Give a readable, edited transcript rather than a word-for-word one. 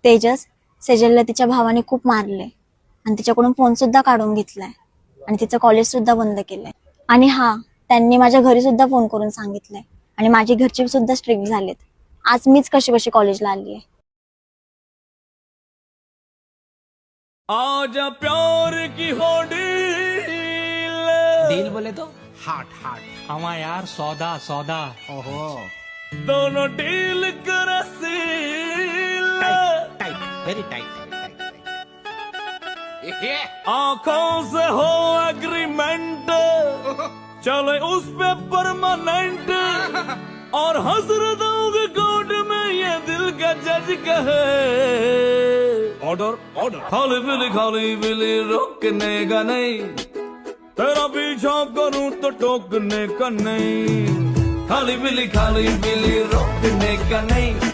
तेजस, सेजलला तिच्या भावाने खूप मारले आणि तिच्याकडून फोन सुद्धा काढून घेतलाय आणि तिचं कॉलेज सुद्धा बंद केलंय. आणि हा, त्यांनी माझ्या घरी सुद्धा फोन करून सांगितलंय आणि माझी घरची सुद्धा स्ट्रिक्ट झालेत. आज मीच कशी कशी कॉलेजला आली आहे. आजा प्यार की हो डील बोले तो हार्ट हार्ट हवा यार सौदा सौदा ओहो दोनों डील कर सील टाइट वेरी टाइट आंखों से हो एग्रीमेंट चले उस पे परमानेंट और हजरतों के कोर्ट में ये दिल का जज कहे ऑर्डर ऑर्डर खाली बिली रोकने का नहीं तेरा पीछा करूं तो टोकने का नहीं खाली बिली रोकने का नहीं